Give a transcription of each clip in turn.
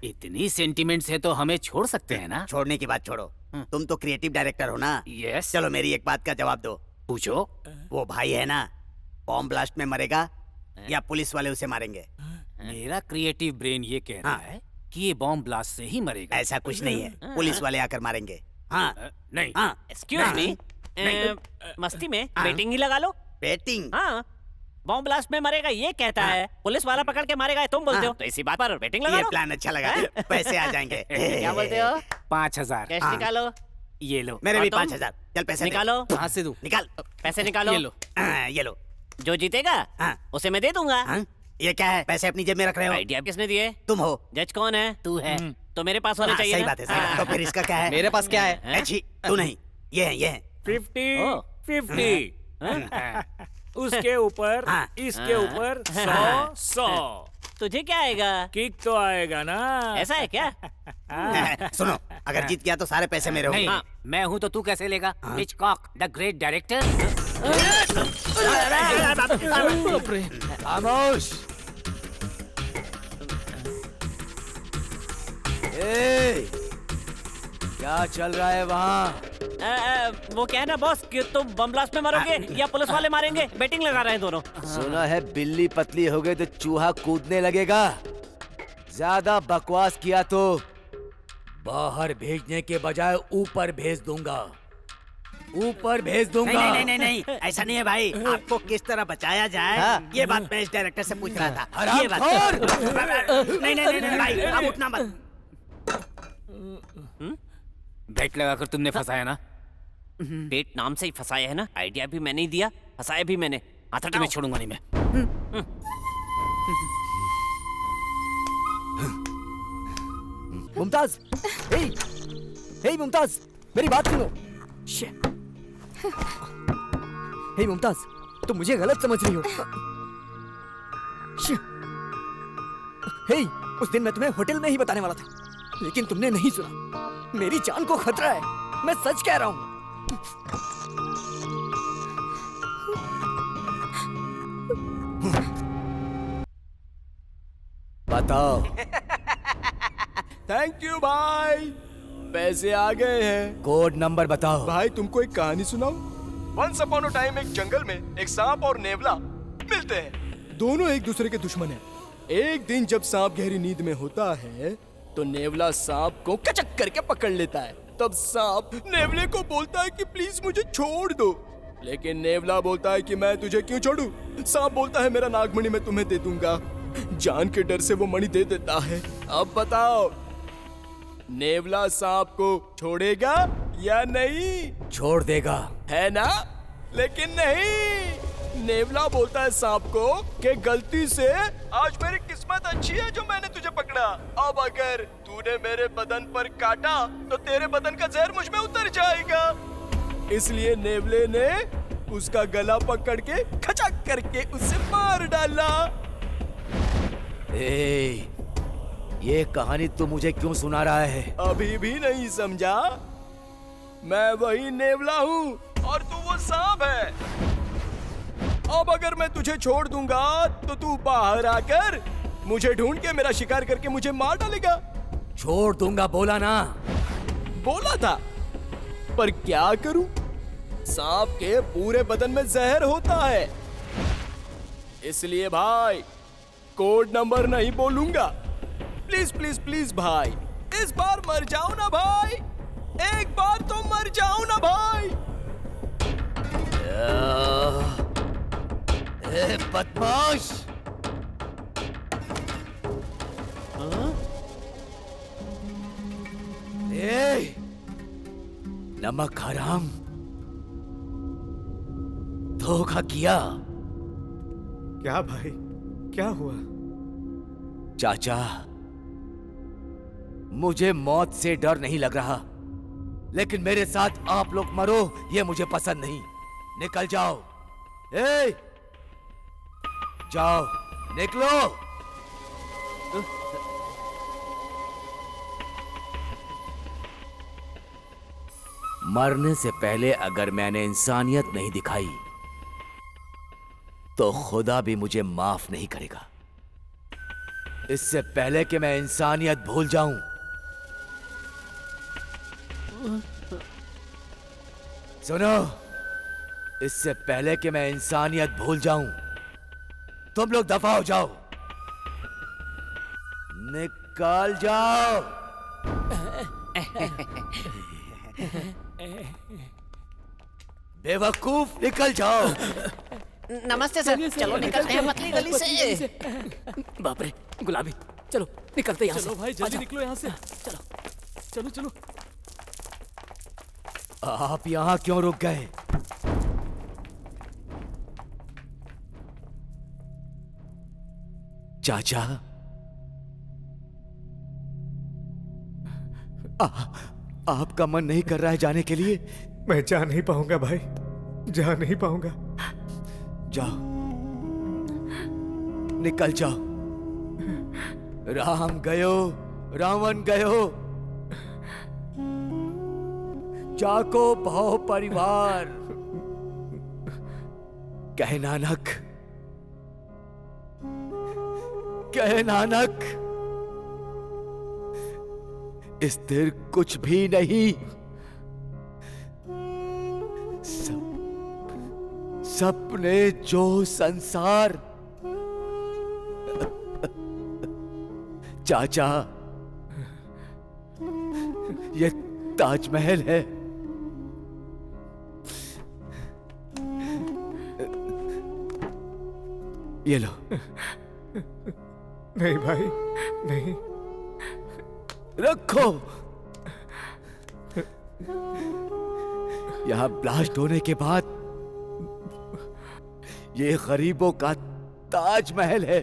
इतनी सेंटिमेंट्स है तो हमें छोड़ सकते हैं ना? छोड़ने की बात छोड़ो, तुम तो क्रिएटिव डायरेक्टर हो ना। यस। चलो मेरी एक बात का जवाब दो। पूछो। वो भाई है ना, बॉम्ब ब्लास्ट में मरेगा या पुलिस वाले उसे मारेंगे? मेरा क्रिएटिव ब्रेन ये कह रहा है कि ये बॉम्ब ब्लास्ट से ही मरेगा। ऐसा कुछ नहीं है, पुलिस वाले आकर मारेंगे। हाँ नहीं। हाँ। एक्सक्यूज मी, मस्ती में बेटिंग ही लगा लो। बेटिंग? हाँ, बॉम्ब ब्लास्ट में मरेगा ये कहता है, पुलिस वाला पकड़ के मारेगा तुम बोलते हो, तो इसी बात पर बेटिंग लगा ये लो। प्लान अच्छा लगा, पैसे आ जाएंगे। क्या बोलते हो? 5000। कैश निकालो। ये लो। मेरे भी और तुम? 5000। चल पैसे दे। निकालो। कहाँ से दूं? निकाल। पैसे निकालो। ये लो। ये लो। जो जीतेगा हाँ। उसे मैं दे दूंगा। हाँ? ये क्या है? पैसे अपनी जेब में रख रहे हो? आइडिया किसने दिए? तुम हो। जज कौन है? तू है। तो मेरे पास होना हाँ, चाहिए सही ना? बात है, सही बात है। तो फिर इसका क्या है? मेरे पास क्या है? अच्छी, तू नहीं, ये है, ये है। 50, ओ। 50। उसके ऊपर, हाँ। इसके ऊपर 100, 100। तुझे क्या आएगा? किक तो आएगा ना। ऐसा है क्या? सुनो, अगर जीत गया तो सारे पैसे मेरे नहीं, होंगे। मैं हूँ तो तू कैसे लेगा? Hitchcock the great director. खामोश। ए, क्या चल रहा है वहाँ? वो क्या है ना बॉस कि तुम बम ब्लास्ट में मरोगे या पुलिस वाले मारेंगे, बेटिंग लगा रहे हैं दोनों। सुना है बिल्ली पतली हो गई तो चूहा कूदने लगेगा। ज्यादा बकवास किया तो बाहर भेजने के बजाय ऊपर भेज दूंगा। ऊपर भेज दूंगा। नहीं नहीं नहीं नहीं, ऐसा नहीं है भाई। आपको किस तरह बचाया जाए, हाँ। ये बात मैं इस डायरेक्टर से पूछ रहा था। ये बात। हरामखोर! नहीं नहीं नहीं भाई, आप उठना मत। बेट लगाकर तुमने फंसाया ना? बेट नाम से ही फंसाया है ना, आइडिया भी मैंने ही दिया, फंसाया भी मैंने। हाथ हटाओ। तुम्हें छोड़ूंगा नहीं मैं। मुमताज, हे, हे मुमताज, मेरी बात सुनो। हे मुमताज, तुम मुझे गलत समझ रही हो। हे, उस दिन मैं तुम्हें होटल में ही बताने वाला था, लेकिन तुमने नहीं सुना। मेरी जान को खतरा है, मैं सच कह रहा हूँ। बताओ। थैंक यू भाई, पैसे आ गए हैं। कोड नंबर बताओ। भाई तुमको एक कहानी सुनाऊं? वंस अपॉन अ टाइम एक जंगल में एक सांप और नेवला मिलते हैं। दोनों एक दूसरे के दुश्मन हैं। एक दिन जब सांप गहरी नींद में होता है तो नेवला सांप को कचक करके पकड़ लेता है। तब सांप नेवले को बोलता है कि प्लीज मुझे छोड़ दो, लेकिन नेवला बोलता है कि मैं तुझे क्यों छोड़ूं? सांप बोलता है मेरा नागमणि मैं तुम्हें दे दूंगा। जान के डर से वो मणि दे देता है। अब बताओ, नेवला सांप को छोड़ेगा या नहीं? छोड़ देगा। है ना? लेकिन नहीं, नेवला बोलता है सांप को कि गलती से आज मेरी किस्मत अच्छी है जो मैंने तुझे पकड़ा। अब अगर तूने मेरे बदन पर काटा तो तेरे बदन का जहर मुझ में उतर जाएगा। इसलिए नेवले ने उसका गला पकड़ के खचक करके उसे मार डाला। ए, ये कहानी तू मुझे क्यों सुना रहा है? अभी भी नहीं समझा? मैं वही नेवला हूँ और तू वो सांप है। अब अगर मैं तुझे छोड़ दूंगा तो तू बाहर आकर मुझे ढूंढ के मेरा शिकार करके मुझे मार डालेगा। छोड़ दूंगा बोला ना। बोला था, पर क्या करूं? सांप के पूरे बदन में जहर होता है। इसलिए भाई कोड नंबर नहीं बोलूंगा। प्लीज प्लीज प्लीज भाई, इस बार मर जाओ ना भाई, एक बार तो मर जाओ ना भाई। ए बदमाश! ए, नमक हराम, धोखा किया। क्या भाई, क्या हुआ? चाचा, मुझे मौत से डर नहीं लग रहा, लेकिन मेरे साथ आप लोग मरो ये मुझे पसंद नहीं। निकल जाओ। ए, जाओ, निकलो। मरने से पहले अगर मैंने इंसानियत नहीं दिखाई तो खुदा भी मुझे माफ नहीं करेगा। इससे पहले कि मैं इंसानियत भूल जाऊं, सुनो, इससे पहले कि मैं इंसानियत भूल जाऊं, तुम लोग दफा हो जाओ, निकल जाओ। बेवकूफ, निकल जाओ। नमस्ते सर, चलो निकलते हैं पतली गली से। बाप रे, गुलाबी, चलो निकलते यहाँ से। भाई जल्दी निकलो यहाँ से। चलो चलो चलो। आप यहां क्यों रुक गए? चाचा, आपका मन नहीं कर रहा है जाने के लिए? मैं जा नहीं पाऊंगा भाई, जा नहीं पाऊंगा। जाओ, निकल जाओ। राम गयो, रावण गयो, जाको भाव परिवार। कहे नानक, कहे नानक, स्थिर कुछ भी नहीं, सपने जो संसार। चाचा, ये ताजमहल है, ये लो। नहीं भाई, नहीं। रखो। यहां ब्लास्ट होने के बाद ये गरीबों का ताजमहल है।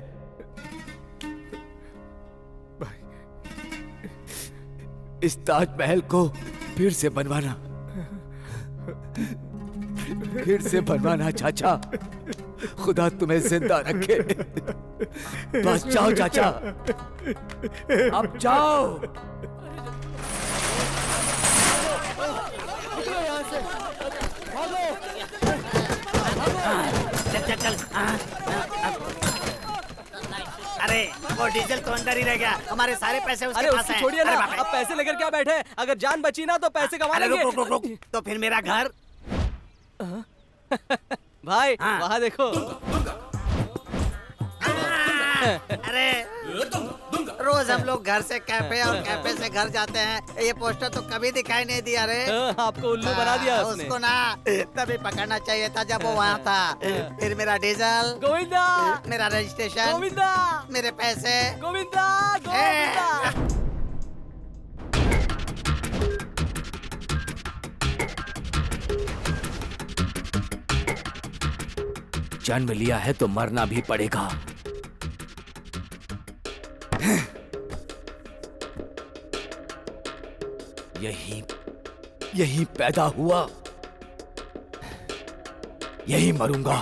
इस ताजमहल को फिर से बनवाना, फिर से बनवाना चाचा। खुदा तुम्हें जिंदा रखे। बस जाओ चाचा, अब जाओ। चल चल चल। अरे वो डीजल तो अंदर ही रह गया, हमारे सारे पैसे उसके पास हैं। छोड़िए ना, अरे बाप रे। अब पैसे लेकर क्या बैठे? अगर जान बची ना तो पैसे कमा अरे लेंगे। रुक रुक रुक रुक, तो फिर मेरा घर। भाई हाँ। वहाँ देखो। अरे रोज हम लोग घर से कैफे और कैफे से घर जाते हैं, ये पोस्टर तो कभी दिखाई नहीं दिया रे। आपको उल्लू बना दिया उसने। उसको ना तभी पकड़ना चाहिए था जब वो वहाँ था। फिर मेरा डीजल, गोविंदा, मेरा रजिस्ट्रेशन, गोविंदा, मेरे पैसे। गोविंदा, गोविंदा। जन्म लिया है तो मरना भी पड़ेगा। यही पैदा हुआ, यही मरूंगा,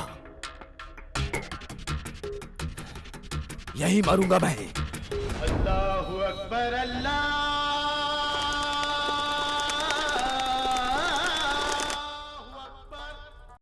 यही मरूंगा मैं। अल्लाहु अकबर, अल्लाह